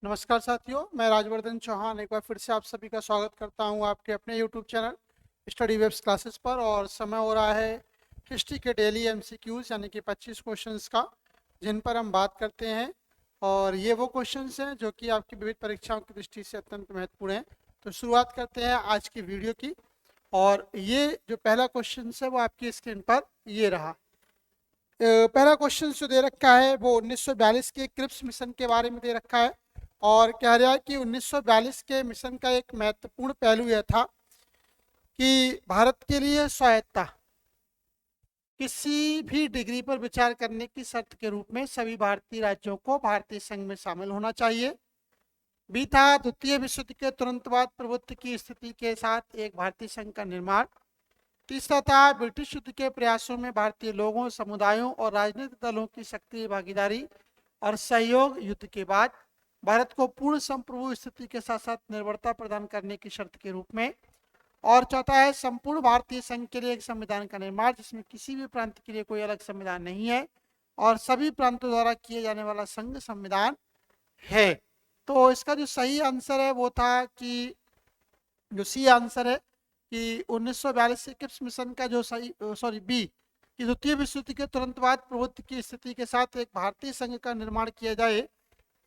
नमस्कार साथियों, मैं राजवर्धन चौहान एक बार फिर से आप सभी का स्वागत करता हूं आपके अपने YouTube channel study webs classes पर। और समय हो रहा है हिस्ट्री के डेली एमसीक्यूज यानी कि 25 क्वेश्चंस का, जिन पर हम बात करते हैं। और ये वो क्वेश्चंस हैं जो कि आपकी विविध परीक्षाओं की दृष्टि से अत्यंत महत्वपूर्ण हैं। तो शुरुआत करते हैं आज की वीडियो की। और ये जो पहला क्वेश्चन है वो आपकी स्क्रीन पर ये रहा। पहला क्वेश्चन जो दे रखा है वो 1942 के क्रिप्स मिशन के बारे में दे रखा है। और कह रहा है कि 1942 के मिशन का एक महत्वपूर्ण पहलू यह था कि भारत के लिए स्वायत्तता किसी भी डिग्री पर विचार करने की शर्त के रूप में सभी भारतीय राज्यों को भारतीय संघ में शामिल होना चाहिए। बी था द्वितीय विश्व युद्ध के तुरंत बाद प्रभुत्व की स्थिति के साथ एक भारतीय संघ का निर्माण। तीसरा था ब्रिटिश युद्ध के प्रयासों में भारतीय लोगों, समुदायों और राजनीतिक दलों की सक्रिय भागीदारी और सहयोग। युद्ध के बाद भारत को पूर्ण संप्रभु स्थिति के साथ साथ निर्भरता प्रदान करने की शर्त के रूप में। और चौथा है संपूर्ण भारतीय संघ के लिए एक संविधान का निर्माण जिसमें किसी भी प्रांत के लिए कोई अलग संविधान नहीं है और सभी प्रांतों द्वारा किए जाने वाला संघ संविधान है। तो इसका जो सही आंसर है वो था कि जो सी आंसर है कि 1942 के क्रिप्स मिशन का जो सही बी कि द्वितीय विश्व युद्ध के तुरंत बाद प्रभुत्व की स्थिति के साथ एक भारतीय संघ का निर्माण किया जाए,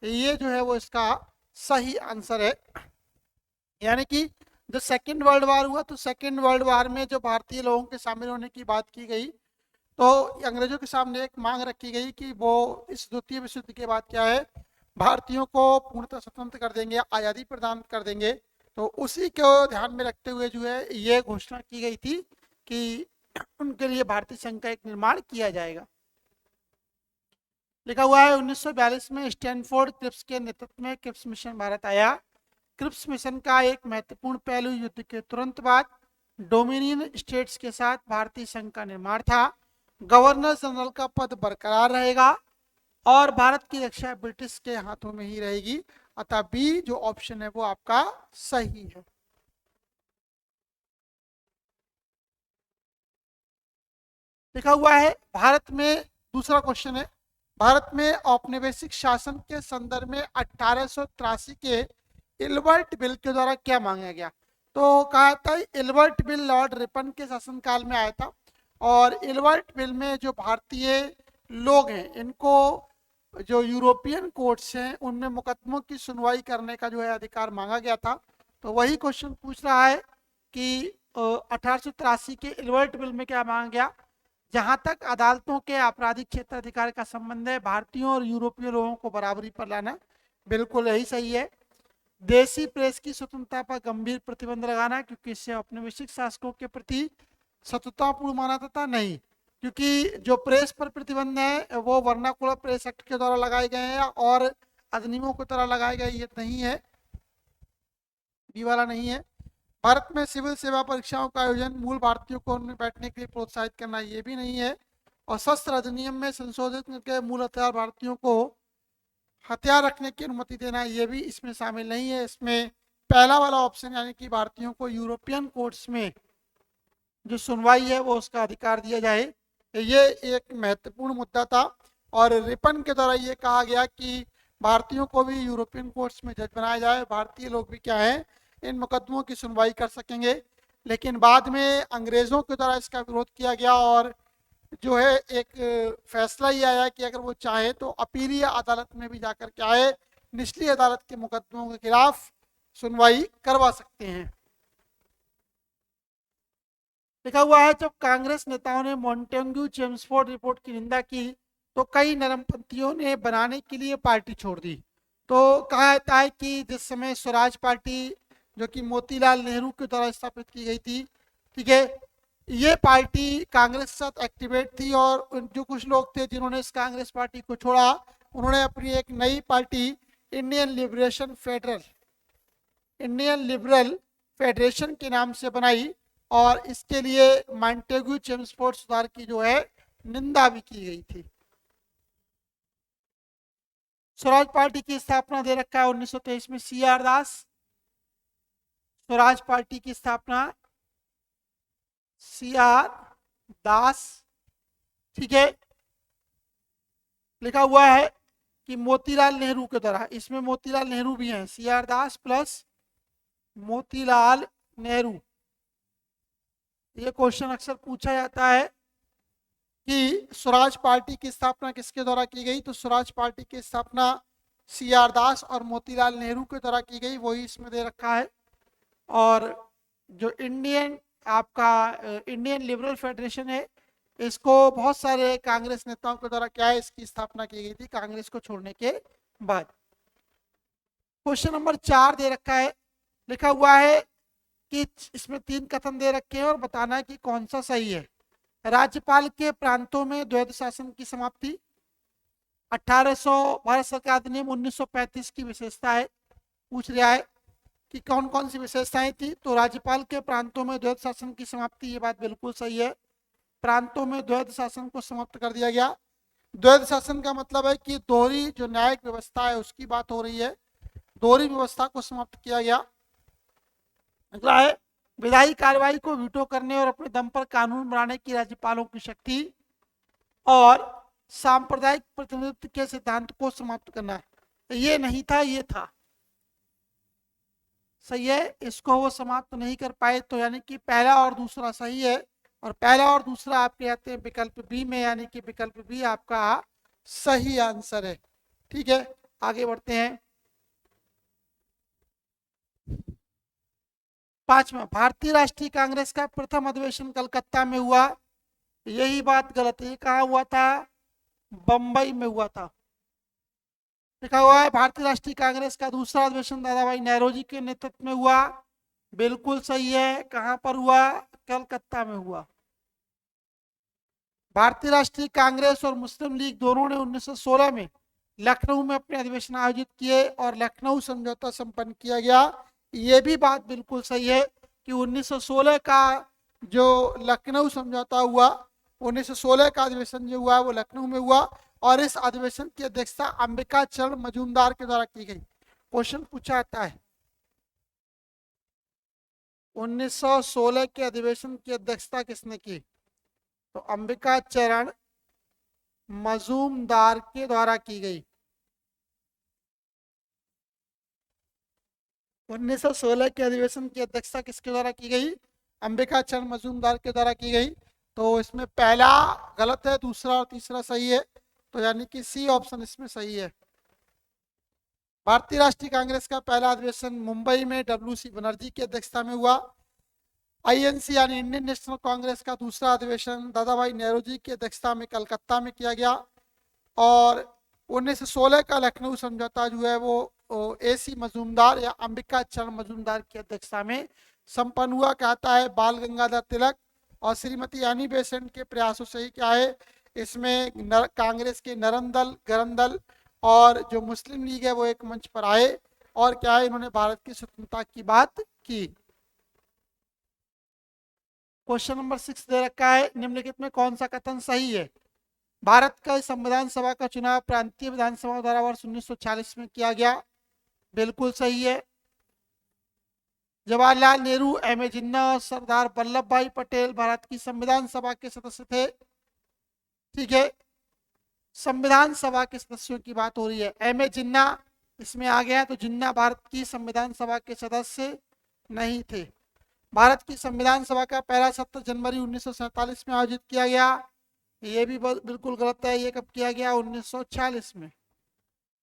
ये जो है वो इसका सही आंसर है। यानी कि जब सेकेंड वर्ल्ड वार हुआ तो सेकेंड वर्ल्ड वार में जो भारतीय लोगों के शामिल होने की बात की गई तो अंग्रेजों के सामने एक मांग रखी गई कि वो इस द्वितीय विश्व युद्ध के बाद क्या है, भारतीयों को पूर्णतः स्वतंत्र कर देंगे, आज़ादी प्रदान कर देंगे। तो उसी को ध्यान में रखते हुए जो है ये घोषणा की गई थी कि उनके लिए भारतीय संघ का एक निर्माण किया जाएगा। लिखा हुआ है 1942 में स्टैनफोर्ड क्रिप्स के नेतृत्व में क्रिप्स मिशन भारत आया। क्रिप्स मिशन का एक महत्वपूर्ण पहलू युद्ध के तुरंत बाद डोमिनियन स्टेट्स के साथ भारतीय संघ का निर्माण था। गवर्नर जनरल का पद बरकरार रहेगा और भारत की रक्षा ब्रिटिश के हाथों में ही रहेगी। अतः बी जो ऑप्शन है वो आपका सही है। लिखा हुआ है भारत में, दूसरा क्वेश्चन है, भारत में औपनिवेशिक शासन के संदर्भ में 1883 के इल्बर्ट बिल के द्वारा क्या मांगा गया। तो कहा था इल्बर्ट बिल लॉर्ड रिपन के शासनकाल में आया था। और इल्बर्ट बिल में जो भारतीय लोग हैं इनको जो यूरोपियन कोर्ट्स हैं उनमें मुकदमों की सुनवाई करने का जो है अधिकार मांगा गया था। तो वही क्वेश्चन पूछ रहा है कि 1883 के इल्बर्ट बिल में क्या मांगा गया। जहां तक अदालतों के आपराधिक क्षेत्र अधिकार का संबंध है, भारतीयों और यूरोपीय लोगों को बराबरी पर लाना, बिल्कुल यही सही है। देसी प्रेस की स्वतंत्रता पर गंभीर प्रतिबंध लगाना, क्योंकि इससे औपनिवेशिक शासकों के प्रति शत्रुतापूर्ण माना जाता नहीं, क्योंकि जो प्रेस पर प्रतिबंध है वो वर्नाकुलर प्रेस एक्ट के द्वारा लगाए गए हैं और अधिनियमों की तरह लगाए गए ये नहीं है, बी वाला नहीं है। भारत में सिविल सेवा परीक्षाओं का आयोजन मूल भारतीयों को उनमें बैठने के लिए प्रोत्साहित करना, ये भी नहीं है। और शस्त्र अधिनियम में संशोधित करके मूल हथियार भारतीयों को हथियार रखने की अनुमति देना, ये भी इसमें शामिल नहीं है। इसमें पहला वाला ऑप्शन यानी कि भारतीयों को यूरोपियन कोर्ट्स में जो सुनवाई है वो उसका अधिकार दिया जाए, ये एक महत्वपूर्ण मुद्दा था। और रिपन के द्वारा ये कहा गया कि भारतीयों को भी यूरोपियन कोर्ट्स में जज बनाया जाए, भारतीय लोग भी क्या है इन मुकदमों की सुनवाई कर सकेंगे। लेकिन बाद में अंग्रेजों के द्वारा इसका विरोध किया गया और जो है एक फैसला ही आया कि अगर वो चाहे तो अपीलीय अदालत में भी जाकर क्या है निचली अदालत के मुकदमों के खिलाफ सुनवाई करवा सकते हैं। लिखा हुआ है जब कांग्रेस नेताओं ने मॉन्टेग्यू चेम्सफोर्ड रिपोर्ट की निंदा की तो कई नरमपंथियों ने बनाने के लिए पार्टी छोड़ दी। तो कहा जाता है कि जिस समय स्वराज पार्टी जो कि मोतीलाल नेहरू के द्वारा स्थापित की गई थी, ठीक है, ये पार्टी कांग्रेस के साथ एक्टिवेट थी और जो कुछ लोग थे जिन्होंने इस कांग्रेस पार्टी को छोड़ा उन्होंने अपनी एक नई पार्टी इंडियन लिबरल फेडरेशन के नाम से बनाई और इसके लिए मॉन्टेग्यू चेम्सफोर्ड सुधार की जो है निंदा भी की गई थी। स्वराज पार्टी की स्थापना दे रखा है 1923 में सी आर दास। स्वराज पार्टी की स्थापना सी आर दास, ठीक है। लिखा हुआ है कि मोतीलाल नेहरू के द्वारा, इसमें मोतीलाल नेहरू भी हैं, सी आर दास प्लस मोतीलाल नेहरू। ये क्वेश्चन अक्सर पूछा जाता है कि स्वराज पार्टी की स्थापना किसके द्वारा की गई, तो स्वराज पार्टी की स्थापना सी आर दास और मोतीलाल नेहरू के द्वारा की गई, वही इसमें दे रखा है। और जो इंडियन आपका इंडियन लिबरल फेडरेशन है, इसको बहुत सारे कांग्रेस नेताओं के द्वारा क्या है, इसकी स्थापना की गई थी कांग्रेस को छोड़ने के बाद। क्वेश्चन नंबर 4 दे रखा है, लिखा हुआ है कि इसमें 3 कथन दे रखे हैं और बताना है कि कौन सा सही है। राज्यपाल के प्रांतों में द्वैध शासन की समाप्ति, 1800 भारत सरकार अधिनियम 1935 की विशेषता है। पूछ रहा है कि कौन कौन सी विशेषताएं थी, तो राज्यपाल के प्रांतों में द्वैध शासन की समाप्ति, ये बात बिल्कुल सही है। प्रांतों में द्वैध शासन को समाप्त कर दिया गया। द्वैध शासन का मतलब है कि दोहरी जो न्यायिक व्यवस्था है उसकी बात हो रही है, दोहरी व्यवस्था को समाप्त किया गया। अगला है, विधायी कार्रवाई को वीटो करने और अपने दम पर कानून बनाने की राज्यपालों की शक्ति और सांप्रदायिक प्रतिनिधित्व के सिद्धांत को समाप्त करना। ये नहीं था, ये था, सही है, इसको वो समाप्त नहीं कर पाए, तो यानी कि पहला और दूसरा सही है, और पहला और दूसरा आपके आते हैं विकल्प बी में, यानी कि विकल्प बी आपका सही आंसर है। ठीक है, आगे बढ़ते हैं। 5वां, भारतीय राष्ट्रीय कांग्रेस का प्रथम अधिवेशन कलकत्ता में हुआ, यही बात गलत है। कहाँ हुआ था, बंबई में हुआ था। लिखा हुआ है भारतीय राष्ट्रीय कांग्रेस का दूसरा अधिवेशन दादा भाई नौरोजी के नेतृत्व में हुआ, बिल्कुल सही है। कहां पर हुआ, कलकत्ता में हुआ। भारतीय राष्ट्रीय कांग्रेस और मुस्लिम लीग दोनों ने 1916 में लखनऊ में अपने अधिवेशन आयोजित किए और लखनऊ समझौता संपन्न किया गया। ये भी बात बिल्कुल सही है कि 1916 का जो लखनऊ समझौता हुआ, 1916 का अधिवेशन जो हुआ वो लखनऊ में हुआ, और इस अधिवेशन की अध्यक्षता अंबिका चरण मजूमदार के द्वारा की गई। क्वेश्चन पूछा जाता है 1916 के अधिवेशन की अध्यक्षता किसने की, तो अंबिका चरण मजूमदार के द्वारा की गई। 1916 के अधिवेशन की अध्यक्षता किसके द्वारा की गई, अंबिका चरण मजूमदार के द्वारा की गई। तो इसमें पहला गलत है, दूसरा और तीसरा सही है, तो यानी कि सी ऑप्शन इसमें सही है। भारतीय राष्ट्रीय कांग्रेस का पहला अधिवेशन मुंबई में डब्ल्यू.सी. बनर्जी की अध्यक्षता में हुआ। आईएनसी यानी इंडियन नेशनल कांग्रेस का दूसरा अधिवेशन दादा भाई नौरोजी की अध्यक्षता में कलकत्ता में किया गया। और 1916 का लखनऊ समझौता जो है वो ए.सी. मजूमदार या अंबिका चरण मजूमदार की अध्यक्षता में संपन्न हुआ। कहता है बाल गंगाधर तिलक और श्रीमती एनी बेसेंट के प्रयासों से ही क्या है, इसमें कांग्रेस के नरम दल, गरम दल और जो मुस्लिम लीग है वो एक मंच पर आए, और क्या है, इन्होंने भारत की स्वतंत्रता की बात की। क्वेश्चन नंबर 6 दे रखा है, निम्नलिखित में कौन सा कथन सही है। भारत का संविधान सभा का चुनाव प्रांतीय विधानसभा द्वारा वर्ष 1946 में किया गया, बिल्कुल सही है। जवाहरलाल नेहरू, एम ए जिन्ना और सरदार वल्लभ भाई पटेल भारत की संविधान सभा के सदस्य थे। ठीक है, संविधान सभा के सदस्यों की बात हो रही है। एम ए जिन्ना इसमें आ गया, तो जिन्ना भारत की संविधान सभा के सदस्य नहीं थे। भारत की संविधान सभा का पहला सत्र जनवरी 1947 में आयोजित किया गया, ये भी बिल्कुल गलत है। ये कब किया गया, 1946 में।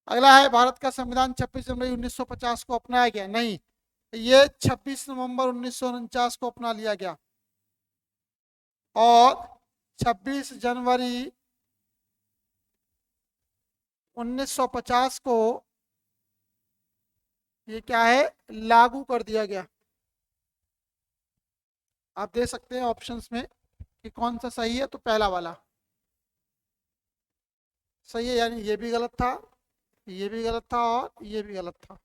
अगला है, भारत का संविधान 26 जनवरी 1950 को अपनाया गया, नहीं, ये 26 नवंबर 1949 को अपना लिया गया। और 26 जनवरी 1950 को ये क्या है, लागू कर दिया गया। आप दे सकते हैं ऑप्शंस में कि कौन सा सही है, तो पहला वाला सही है, यानी ये भी गलत था, ये भी गलत था और ये भी गलत था।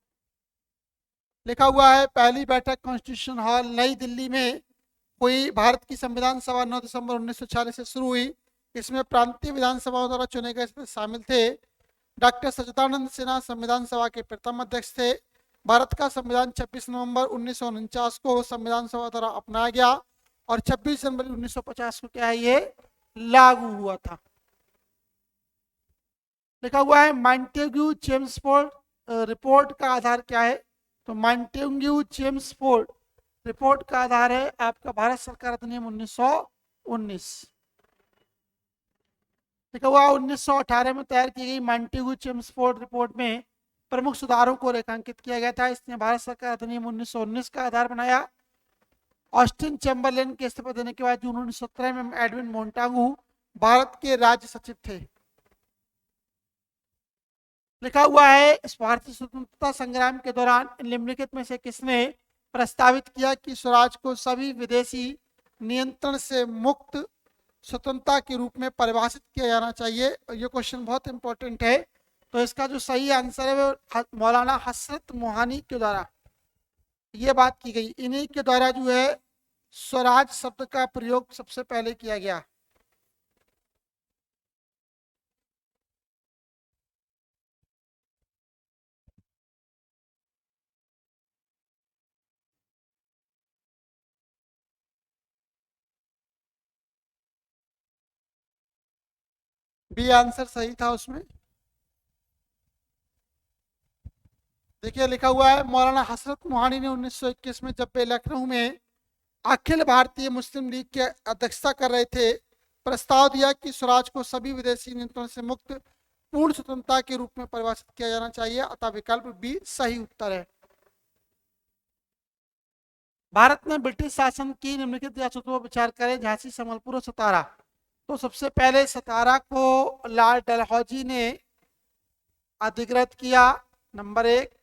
लिखा हुआ है पहली बैठक कॉन्स्टिट्यूशन हॉल नई दिल्ली में हुई। भारत की संविधान सभा 9 दिसंबर 1946 से शुरू हुई। इसमें प्रांतीय विधानसभाओं द्वारा चुने गए सदस्य शामिल थे। डॉक्टर सच्चिदानंद सिन्हा संविधान सभा के प्रथम अध्यक्ष थे। भारत का संविधान 26 नवंबर 1949 को संविधान सभा द्वारा अपनाया गया और 26 जनवरी 1950 को क्या है, ये लागू हुआ था। लिखा हुआ है मॉन्टेग्यू चेम्सफोर्ड रिपोर्ट का आधार क्या है? तो मॉन्टेग्यू चेम्सफोर्ड रिपोर्ट का आधार है आपका भारत सरकार अधिनियम 1919। लिखा हुआ 1918 में तैयार की गई मॉन्टेग्यू चेम्सफोर्ड रिपोर्ट में प्रमुख सुधारों को रेखांकित किया गया था। इसने भारत सरकार अधिनियम 1919 का आधार बनाया। ऑस्टिन चैम्बरलेन के इस्तीफा देने के बाद जून 1917 में एडविन मोंटागू भारत के राज्य सचिव थे। लिखा हुआ है भारतीय स्वतंत्रता संग्राम के दौरान निम्नलिखित में से किसने प्रस्तावित किया कि स्वराज को सभी विदेशी नियंत्रण से मुक्त स्वतंत्रता के रूप में परिभाषित किया जाना चाहिए? ये क्वेश्चन बहुत इंपॉर्टेंट है। तो इसका जो सही आंसर है वो मौलाना हसरत मोहानी के द्वारा ये बात की गई। इन्हीं के द्वारा जो है स्वराज शब्द का प्रयोग सबसे पहले किया गया। बी आंसर सही था उसमें। देखिए लिखा हुआ है मौलाना हसरत मोहानी ने 1921 में जब वे लखनऊ में अखिल भारतीय मुस्लिम लीग की अध्यक्षता कर रहे थे प्रस्ताव दिया कि स्वराज को सभी विदेशी नियंत्रण से मुक्त पूर्ण स्वतंत्रता के रूप में परिभाषित किया जाना चाहिए। अतः विकल्प बी सही उत्तर है। भारत में ब्रिटिश शासन की निम्नलिखित रियासतों पर विचार करें, झांसी, संबलपुर और सतारा। तो सबसे पहले सतारा को लॉर्ड डलहौजी ने अधिकृत किया, नंबर 1।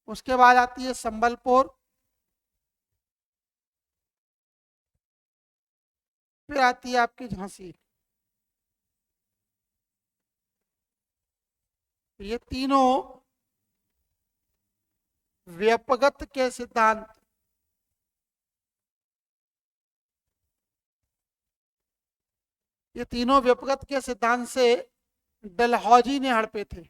उसके बाद आती है संबलपुर, फिर आती है आपकी झांसी। ये तीनों व्यपगत के सिद्धांत, ये तीनों व्यपगत के सिद्धांत से डलहौजी ने हड़पे थे।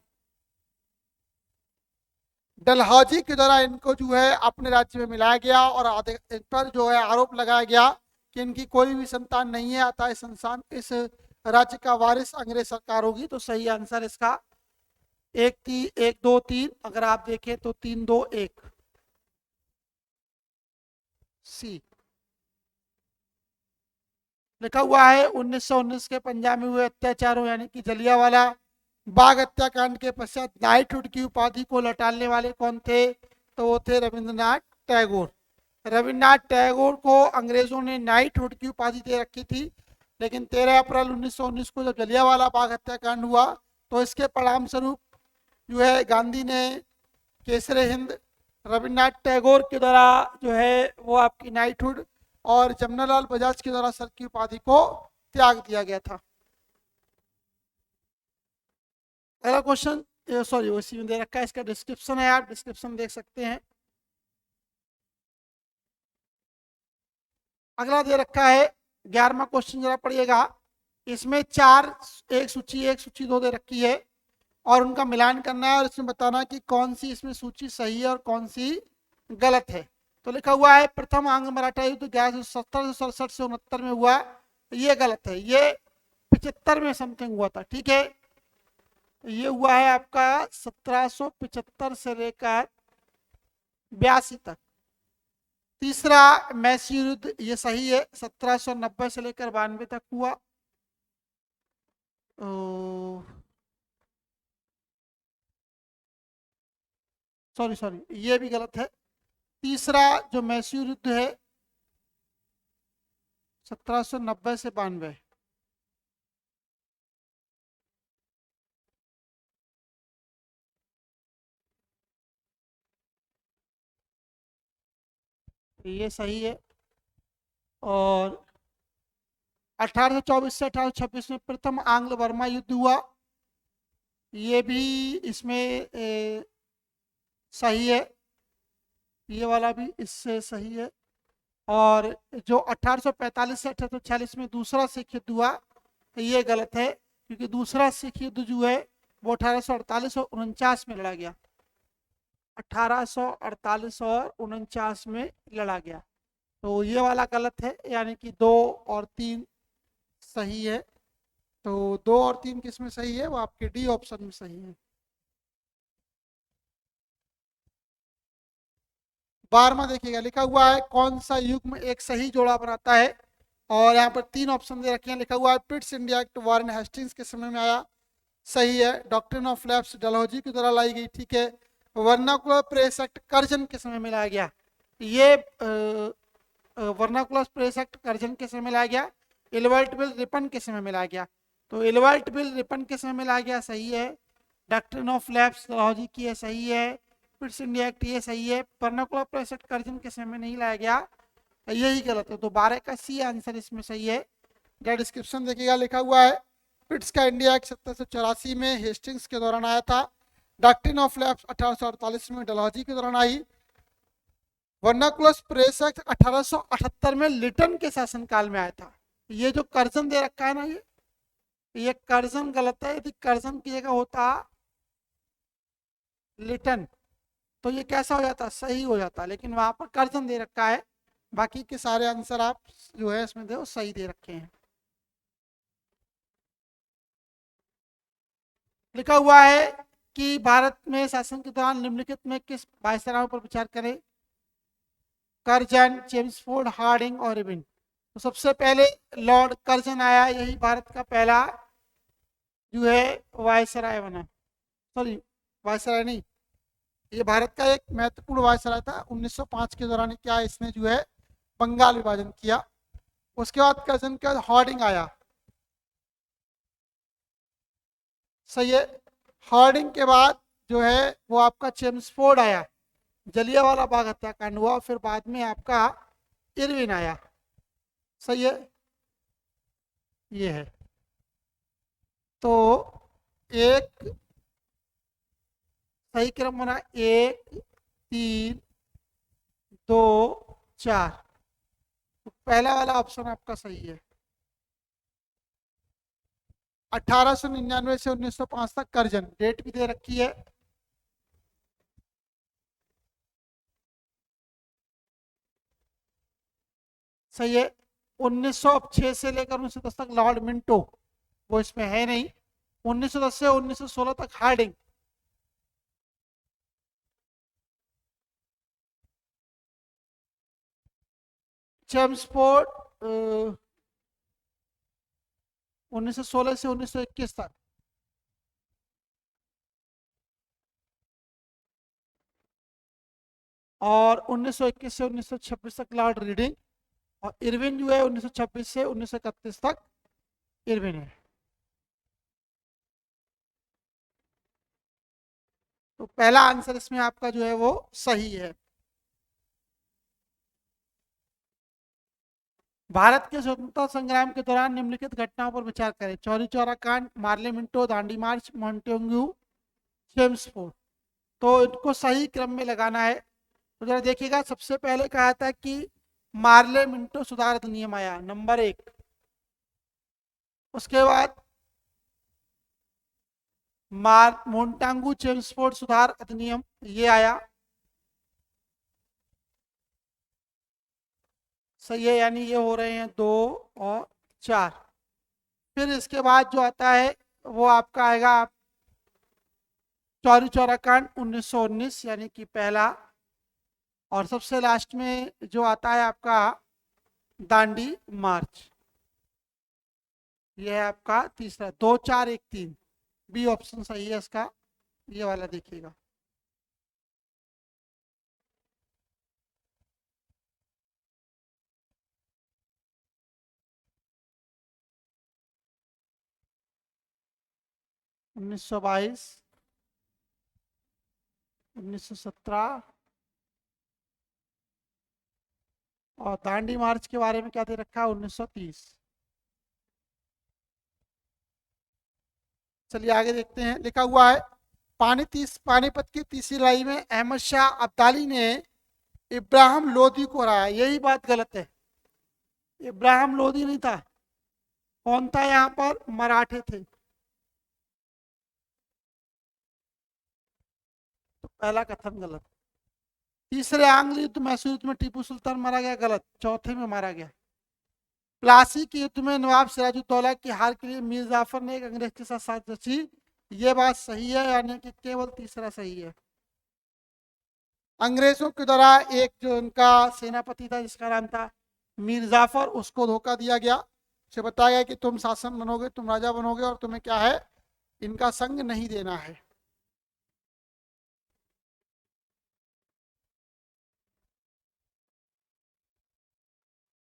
डलहौजी के द्वारा इनको जो है अपने राज्य में मिलाया गया और इन पर जो है आरोप लगाया गया कि इनकी कोई भी संतान नहीं है, अतः इस राज्य का वारिस अंग्रेज सरकार होगी। तो सही आंसर इसका 1 2 3, अगर आप देखें तो 3 2 1 सी। लिखा हुआ है 1919 के पंजाब में हुए अत्याचारों यानी कि जलियांवाला बाग हत्याकांड के पश्चात नाइटहुड की उपाधि को लौटाने वाले कौन थे? तो वो थे रविंद्रनाथ टैगोर। रविन्द्रनाथ टैगोर को अंग्रेजों ने नाइटहुड की उपाधि दे रखी थी, लेकिन 13 अप्रैल 1919 को जब जलियांवाला बाग हत्याकांड हुआ तो इसके परिणाम स्वरूप जो है गांधी ने केसरे हिंद रविन्द्रनाथ टैगोर के द्वारा जो है वो आपकी नाइटहुड और जमनालाल बजाज के द्वारा सर की उपाधि को त्याग दिया गया था। अगला क्वेश्चन, सॉरी उसी में दे रखा है, इसका डिस्क्रिप्शन है, आप डिस्क्रिप्शन देख सकते हैं। अगला दे रखा है 11वां क्वेश्चन, जरा पढ़िएगा। इसमें 4 एक सूची 2 दे रखी है और उनका मिलान करना है और इसमें बताना कि कौन सी इसमें सूची सही है और कौन सी गलत है। तो लिखा हुआ है प्रथम आंग्ल मराठा युद्ध 1767 से 69 में हुआ, ये गलत है, ये 75 में समथिंग हुआ था, ठीक है। ये हुआ है आपका 1775 से लेकर 82 तक। तीसरा मैसी युद्ध, ये सही है, 1790 से लेकर 92 तक हुआ। सॉरी ये भी गलत है। तीसरा जो मैसी युद्ध है 1790 से 92, ये सही है। और 1824 से 1826 में प्रथम आंग्ल बर्मा युद्ध हुआ, ये भी इसमें सही है, ये वाला भी इससे सही है। और जो 1845 से 1846 में दूसरा सिख युद्ध हुआ, ये गलत है, क्योंकि दूसरा सिख युद्ध जो है वो 1848 और 49 में लड़ा गया, 1848 और 49 में लड़ा गया। तो ये वाला गलत है, यानी कि 2 और 3 सही है। तो 2 और 3 किसमें सही है, वो आपके डी ऑप्शन में सही है। 12वां देखिएगा, लिखा हुआ है कौन सा युग्म एक सही जोड़ा बनाता है। और यहाँ पर 3 ऑप्शन दे रखे हैं, लिखा हुआ है Pitt's India act Warren Hastings के समय में आया, सही है। डॉक्ट्रिन ऑफ लैप्स डलहौजी के द्वारा लाई गई, ठीक है। वर्नाकुलर प्रेस एक्ट कर्जन के समय में लाया गया, ये वर्नाकुलर प्रेस एक्ट कर्जन के समय में लाया गया। इलवर्ट बिल रिपन के समय में लाया गया, तो इलवर्ट बिल रिपन के समय में लाया गया, सही है। डॉक्ट्रिन ऑफ लैप्स डलहौजी की है, सही है। पिट्स इंडिया एक्ट ये सही है। वर्नाकुलर प्रेस एक्ट कर्जन के समय में नहीं लाया गया, यही गलत है। तो 12 का सी आंसर इसमें सही है। डिस्क्रिप्शन देखिएगा, लिखा हुआ है पिट्स का इंडिया एक्ट 1784 में हेस्टिंग्स के दौरान आया था। डॉक्ट्रिन ऑफ लैप्स 1848 में डलहौजी के दौरान आई। वर्नाकुलर प्रेस एक्ट 1878 में लिटन के शासनकाल में आया था। ये जो कर्जन दे रखा है ना, ये कर्जन गलत है। यदि कर्जन की जगह होता लिटन तो ये कैसा हो जाता, सही हो जाता, लेकिन वहां पर कर्जन दे रखा है। बाकी के सारे आंसर आप जो है इसमें दे सही दे रखे हैं। लिखा हुआ है कि भारत में शासन के दौरान निम्नलिखित में किस वायसरायों पर विचार करें। कर्जन, चेम्सफोर्ड, हार्डिंग और इरविन। तो सबसे पहले लॉर्ड कर्जन आया, यही भारत का पहला जो है वायसराय बना। सॉरी, वायसराय नहीं, ये भारत का एक महत्वपूर्ण वायसराय था। 1905 के दौरान क्या इसने जो है बंगाल विभाजन किया। उसके बाद कर्जन के बाद हार्डिंग आया, सही है। हार्डिंग के बाद जो है वो आपका चेम्सफोर्ड आया, जलियांवाला बाग हत्याकांड हुआ। फिर बाद में आपका इरविन आया, सही है, ये है। तो एक सही क्रम बना 1 3 2 4, तो पहला वाला ऑप्शन आपका सही है। 1899 से 1905 तक कर्जन, डेट भी दे रखी है। सही है। 1906 से लेकर 1910 तक लॉर्ड मिंटो, वो इसमें है नहीं। 1910 से 1916 तक हार्डिंग। चेम्सफोर्ड 1916 से 1921 तक। और 1921 से 1926 तक लॉर्ड रीडिंग। और इरविन जो है 1926 से 1931 तक इरविन है। तो पहला आंसर इसमें आपका जो है वो सही है। भारत के स्वतंत्रता संग्राम के दौरान निम्नलिखित घटनाओं पर विचार करें। चौरी चौरा कांड, मार्ले मिंटो, दांडी मार्च, मॉन्टेग्यू, चेम्सफोर्ड। तो इनको सही क्रम में लगाना है। तो जरा देखिएगा, सबसे पहले कहा था कि मार्ले मिंटो सुधार अधिनियम आया नंबर 1। उसके बाद मोन्टांगू चेम्सफोर्ड सुधार अधिनियम ये आया, सही है। यानी ये हो रहे हैं 2 और 4। फिर इसके बाद जो आता है वो आपका आएगा चौरी चौरा कांड 1919, यानी कि पहला। और सबसे लास्ट में जो आता है आपका दांडी मार्च, ये है आपका तीसरा। 2 4 1 3, बी ऑप्शन सही है इसका, ये वाला देखिएगा। उन्नीस सौ 1917। और दांडी मार्च के बारे में क्या दे रखा है, 1930। चलिए आगे देखते हैं। लिखा हुआ है पानीपत की तीसरी लड़ाई में अहमद शाह अब्दाली ने इब्राहिम लोदी को हराया, यही बात गलत है। इब्राहिम लोदी नहीं था, कौन था यहाँ पर, मराठे थे। तो पहला कथन गलत। तीसरे आंग्ल युद्ध मैसूर युद्ध में टीपू सुल्तान मारा गया, गलत। चौथे में मारा गया। प्लासी के युद्ध में नवाब सिराजुद्दौला की हार के लिए मीर जाफर ने एक अंग्रेज के साथ साथ रची, ये बात सही है यानी कि केवल तीसरा सही है। अंग्रेजों के द्वारा एक जो उनका सेनापति था जिसका नाम था मीर जाफर, उसको धोखा दिया गया, उसे बताया गया कि तुम शासन बनोगे, तुम राजा बनोगे और तुम्हें क्या है, इनका संग नहीं देना है।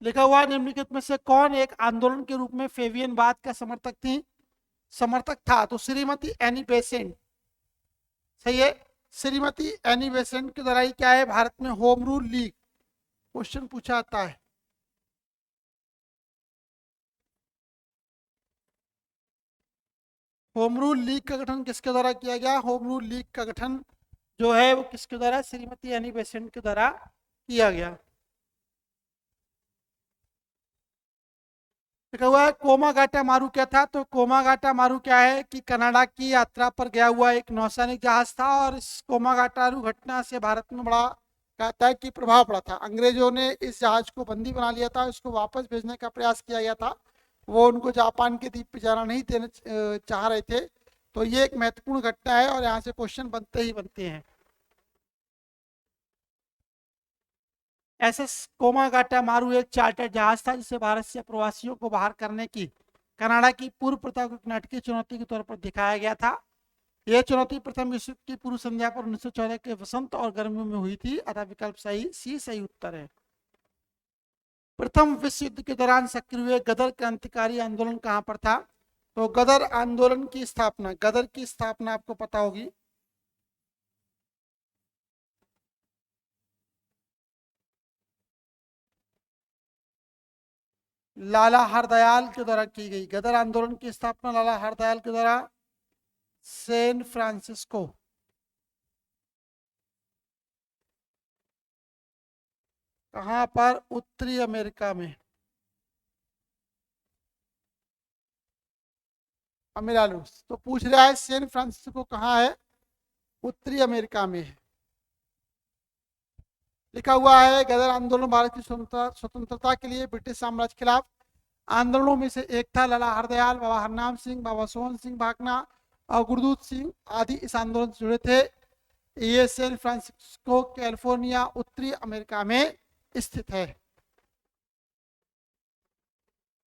लिखा हुआ है निम्नलिखित में से कौन एक आंदोलन के रूप में फेबियनवाद का समर्थक था? तो श्रीमती एनी बेसेंट सही है। श्रीमती एनी बेसेंट के द्वारा क्या है, भारत में होम रूल लीग क्वेश्चन पूछा जाता है। होम रूल लीग का गठन किसके द्वारा किया गया? होम रूल लीग का गठन जो है वो किसके द्वारा? श्रीमती एनी बेसेंट के द्वारा किया गया। लिखा हुआ है कोमागाटा मारू क्या था? तो कोमागाटा मारू क्या है कि कनाडा की यात्रा पर गया हुआ एक नौसैनिक जहाज था और इस कोमागाटारू घटना से भारत में बड़ा कहता है कि प्रभाव पड़ा था। अंग्रेजों ने इस जहाज को बंदी बना लिया था, इसको वापस भेजने का प्रयास किया गया था, वो उनको जापान के द्वीप पर जाना नहीं देना चाह रहे थे। तो ये एक महत्वपूर्ण घटना है और यहाँ से क्वेश्चन बनते ही बनते हैं। एसएस कोमागाटा मारू एक चार्टर जहाज था जिसे भारत से प्रवासियों को बाहर करने की कनाडा की पूर्व प्रथा को एक नाटकीय चुनौती के तौर पर दिखाया गया था। यह चुनौती प्रथम विश्व युद्ध की पूर्व संध्या पर 1914 के वसंत और गर्मियों में हुई थी, अतः विकल्प सही उत्तर है। प्रथम विश्व युद्ध के दौरान सक्रिय हुए गदर क्रांतिकारी आंदोलन कहां पर था? तो गदर आंदोलन की स्थापना, गदर की स्थापना आपको पता होगी, लाला हरदयाल के द्वारा की गई। गदर आंदोलन की स्थापना लाला हरदयाल के द्वारा सैन फ्रांसिस्को, कहां पर? उत्तरी अमेरिका में, अमेरालूस। तो पूछ रहा है सैन फ्रांसिस्को कहाँ है? उत्तरी अमेरिका में है। लिखा हुआ है गदर आंदोलन भारत की स्वतंत्रता के लिए ब्रिटिश साम्राज्य के खिलाफ आंदोलनों में से एक था। लाला हरदयाल, बाबा हरनाम सिंह, बाबा सोहन सिंह भाकना और गुरदूत सिंह आदि इस आंदोलन से जुड़े थे। ये सैन फ्रांसिस्को कैलिफोर्निया उत्तरी अमेरिका में स्थित है।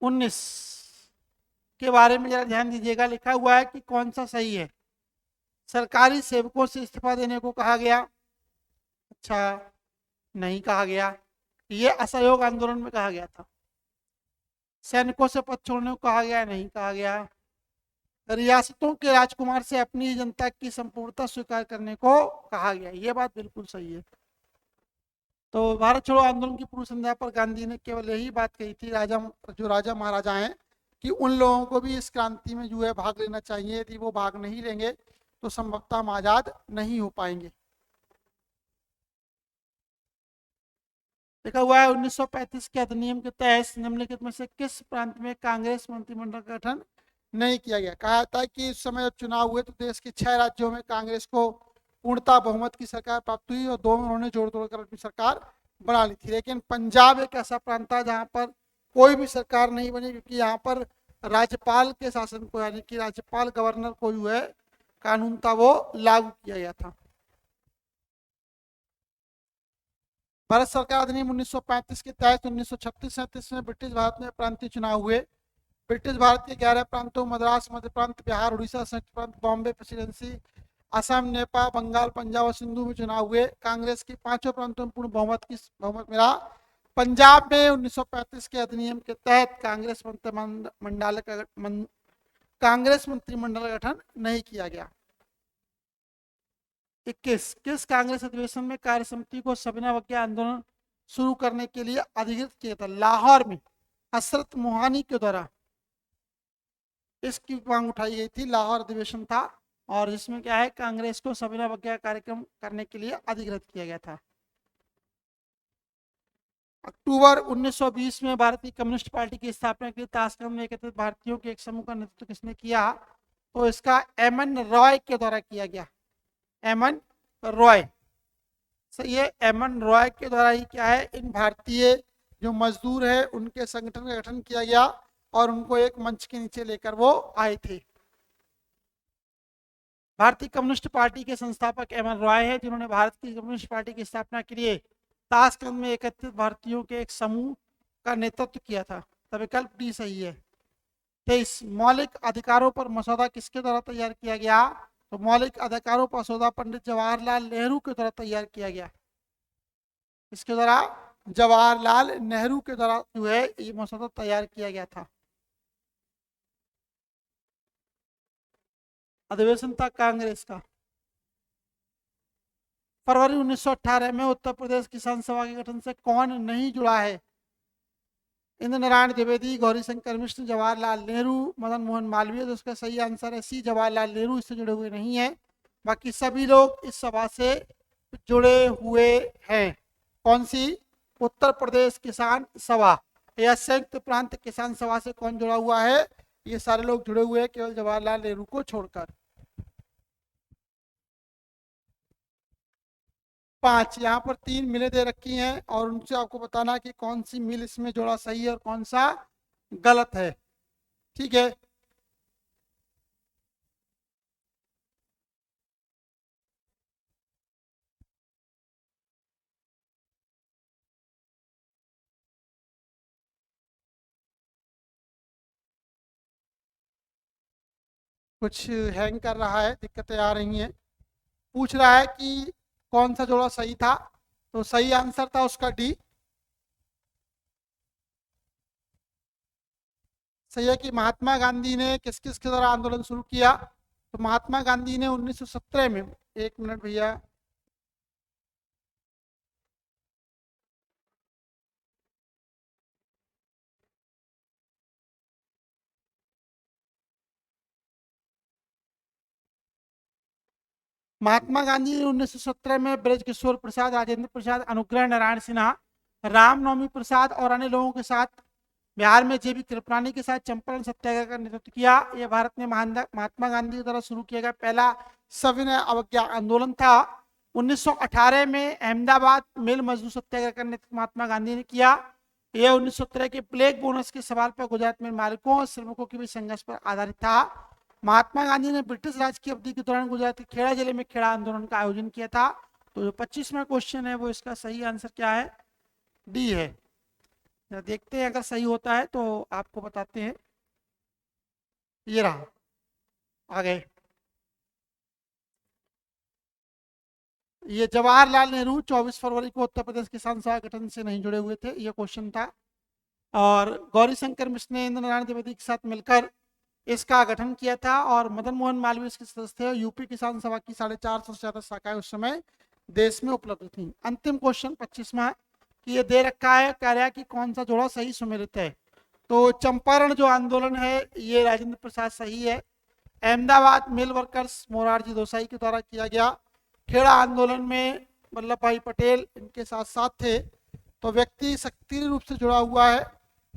19 के बारे में जरा ध्यान दीजिएगा। लिखा हुआ है कि कौन सा सही है? सरकारी सेवकों से इस्तीफा देने को कहा गया, अच्छा नहीं कहा गया, ये असहयोग आंदोलन में कहा गया था। सैनिकों से पद छोड़ने को कहा गया, नहीं कहा गया। रियासतों के राजकुमार से अपनी जनता की संपूर्णता स्वीकार करने को कहा गया, ये बात बिल्कुल सही है। तो भारत छोड़ो आंदोलन की पूर्व संध्या पर गांधी ने केवल यही बात कही थी, जो राजा महाराजा हैं, कि उन लोगों को भी इस क्रांति में जो है भाग लेना चाहिए, यदि वो भाग नहीं लेंगे तो संभवतः हम आजाद नहीं हो पाएंगे। लिखा हुआ है 1935 के अधिनियम के तहत निम्नलिखित में से किस प्रांत में कांग्रेस मंत्रिमंडल का गठन नहीं किया गया? कहा जाता है कि इस समय जब चुनाव हुए तो देश के 6 राज्यों में कांग्रेस को पूर्णता बहुमत की सरकार प्राप्त हुई और 2 में उन्होंने जोड़ तोड़ कर अपनी सरकार बना ली थी। लेकिन पंजाब एक ऐसा प्रांत था जहाँ पर कोई भी सरकार नहीं बनी, क्योंकि यहाँ पर राज्यपाल के शासन को यानी कि राज्यपाल गवर्नर को जो है कानून था वो लागू किया गया था। भारत सरकार अधिनियम 1935 के तहत 1936-37 में ब्रिटिश भारत में प्रांतीय चुनाव हुए। ब्रिटिश भारत के 11 प्रांतों मद्रास, मध्य प्रांत, बिहार, उड़ीसा, संयुक्त प्रांत, बॉम्बे प्रेसिडेंसी, असम, नेपाल, बंगाल, पंजाब और सिंधु में चुनाव हुए। कांग्रेस की 5 प्रांतों में पूर्ण बहुमत मिला। पंजाब में 1935 के अधिनियम के तहत कांग्रेस मंत्रिमंडल का गठन नहीं किया गया। 21 किस कांग्रेस अधिवेशन में कार्य समिति को सविनय अवज्ञा आंदोलन शुरू करने के लिए अधिकृत किया था? लाहौर में हसरत मोहानी के द्वारा इसकी मांग उठाई गई थी। लाहौर अधिवेशन था और जिसमें क्या है कांग्रेस को सविनय अवज्ञा कार्यक्रम करने के लिए अधिकृत किया गया था। अक्टूबर 1920 में भारतीय कम्युनिस्ट पार्टी की स्थापना के लिए ताशकंद में एकत्रित भारतीयों के एक समूह का नेतृत्व किसने किया? तो इसका एमएन रॉय के द्वारा किया गया। एमएन रॉय सही है, एमएन रॉय के द्वारा ही क्या है इन भारतीय जो मजदूर है उनके संगठन का गठन किया गया और उनको एक मंच के नीचे लेकर वो आए थे। भारतीय कम्युनिस्ट पार्टी के संस्थापक एम एन रॉय है, जिन्होंने भारत की कम्युनिस्ट पार्टी की स्थापना के लिए ताशकंद में एकत्रित भारतीयों के एक समूह का नेतृत्व किया था। तब विकल्प डी सही है। 23 मौलिक अधिकारों पर मसौदा किसके द्वारा तैयार किया गया? तो मौलिक अधिकारों पर मसौदा पंडित जवाहरलाल नेहरू के द्वारा तैयार किया गया। इसके द्वारा जवाहरलाल नेहरू के द्वारा जो है ये मसौदा तैयार किया गया था। अधिवेशन था कांग्रेस का। फरवरी 1918 में उत्तर प्रदेश किसान सभा के गठन से कौन नहीं जुड़ा है? इंद्र नारायण द्विवेदी, गौरीशंकर मिश्र, जवाहरलाल नेहरू, मदन मोहन मालवीय। तो उसका सही आंसर है सी, जवाहरलाल नेहरू इससे जुड़े हुए नहीं है। बाकी सभी लोग इस सभा से जुड़े हुए हैं। कौन सी? उत्तर प्रदेश किसान सभा या संयुक्त प्रांत किसान सभा से कौन जुड़ा हुआ है? ये सारे लोग जुड़े हुए हैं, केवल जवाहरलाल नेहरू को छोड़कर। 5 यहाँ पर 3 मिलें दे रखी हैं और उनसे आपको बताना कि कौन सी मिल इसमें जोड़ा सही है और कौन सा गलत है। ठीक है, कुछ हैंग कर रहा है, दिक्कतें आ रही हैं। पूछ रहा है कि कौन सा जोड़ा सही था, तो सही आंसर था उसका डी। सही है कि महात्मा गांधी ने किस किस के द्वारा आंदोलन शुरू किया? तो महात्मा गांधी ने 1917 में, एक मिनट भैया, महात्मा गांधी ने 1917 में ब्रजकिशोर प्रसाद, राजेंद्र प्रसाद, अनुग्रह नारायण सिन्हा, रामनवमी प्रसाद और अन्य लोगों के साथ बिहार में जेबी कृपलानी के साथ चंपारण सत्याग्रह का नेतृत्व किया। यह भारत में महात्मा गांधी द्वारा शुरू किया गया पहला सविनय अवज्ञा आंदोलन था। 1918 में अहमदाबाद मिल मजदूर सत्याग्रह का नेतृत्व महात्मा गांधी ने किया। यह 1917 के प्लेग बोनस के सवाल पर गुजरात में मालिकों और श्रमिकों के बीच संघर्ष पर आधारित था। महात्मा गांधी ने ब्रिटिश राज की अवधि के दौरान गुजरात के खेड़ा जिले में खेड़ा आंदोलन का आयोजन किया था। तो जो 25वां क्वेश्चन है वो इसका सही आंसर क्या है? डी है। देखते हैं, अगर सही होता है तो आपको बताते हैं। ये रहा, आ गए। ये जवाहरलाल नेहरू 24 फरवरी को उत्तर प्रदेश किसान सभा गठन से नहीं जुड़े हुए थे, ये क्वेश्चन था। और गौरीशंकर मिश्र ने इंद्र नारायण द्विवेदी के साथ मिलकर इसका गठन किया था और मदन मोहन मालवीय इसके सदस्य थे। यूपी किसान सभा की 450 से ज्यादा शाखाएं उस समय देश में उपलब्ध थी। अंतिम क्वेश्चन 25वां कि ये दे रखा है, कह रहा है कि कौन सा जोड़ा सही सुमेलित है? तो चंपारण जो आंदोलन है ये राजेंद्र प्रसाद सही है। अहमदाबाद मिल वर्कर्स मोरारजी देसाई के द्वारा किया गया। खेड़ा आंदोलन में वल्लभ भाई पटेल इनके साथ साथ थे। तो व्यक्ति सक्रिय रूप से जुड़ा हुआ है,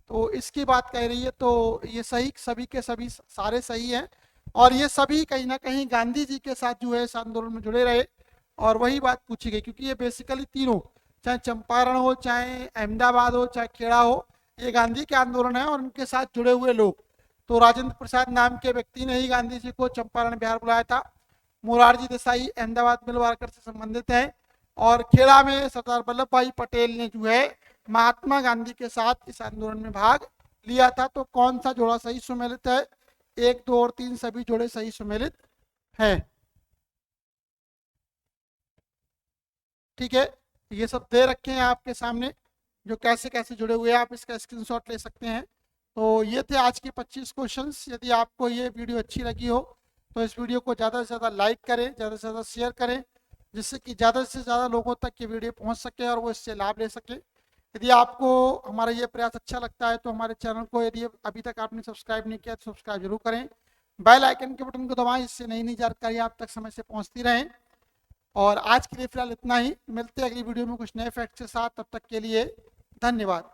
तो इसकी बात कह रही है। तो ये सही, सभी के सभी सारे सही हैं और ये सभी कहीं ना कहीं गांधी जी के साथ जो है इस आंदोलन में जुड़े रहे और वही बात पूछी गई, क्योंकि ये बेसिकली तीनों, चाहे चंपारण हो, चाहे अहमदाबाद हो, चाहे खेड़ा हो, ये गांधी के आंदोलन है और उनके साथ जुड़े हुए लोग। तो राजेंद्र प्रसाद नाम के व्यक्ति ने ही गांधी जी को चंपारण बिहार बुलाया था। मोरारजी देसाई अहमदाबाद मिल वर्कर से संबंधित है और खेड़ा में सरदार वल्लभ भाई पटेल ने जो है महात्मा गांधी के साथ इस आंदोलन में भाग लिया था। तो कौन सा जोड़ा सही सुमेलित है? 1, 2 और 3 सभी जोड़े सही सुमेलित हैं। ठीक है, ये सब दे रखे हैं आपके सामने, जो कैसे कैसे जुड़े हुए हैं, आप इसका स्क्रीनशॉट ले सकते हैं। तो ये थे आज के 25 क्वेश्चंस। यदि आपको ये वीडियो अच्छी लगी हो तो इस वीडियो को ज़्यादा से ज़्यादा लाइक करें, ज़्यादा से ज़्यादा शेयर करें, जिससे कि ज़्यादा से ज़्यादा लोगों तक ये वीडियो पहुंच सके और वो इससे लाभ ले सके। यदि आपको हमारा ये प्रयास अच्छा लगता है तो हमारे चैनल को यदि अभी तक आपने सब्सक्राइब नहीं किया तो सब्सक्राइब जरूर करें। बेल आइकन के बटन को दबाएं, इससे नई नई जानकारी आप तक समय से पहुंचती रहें। और आज के लिए फिलहाल इतना ही, मिलते हैं अगली वीडियो में कुछ नए फैक्ट के साथ। तब तक के लिए धन्यवाद।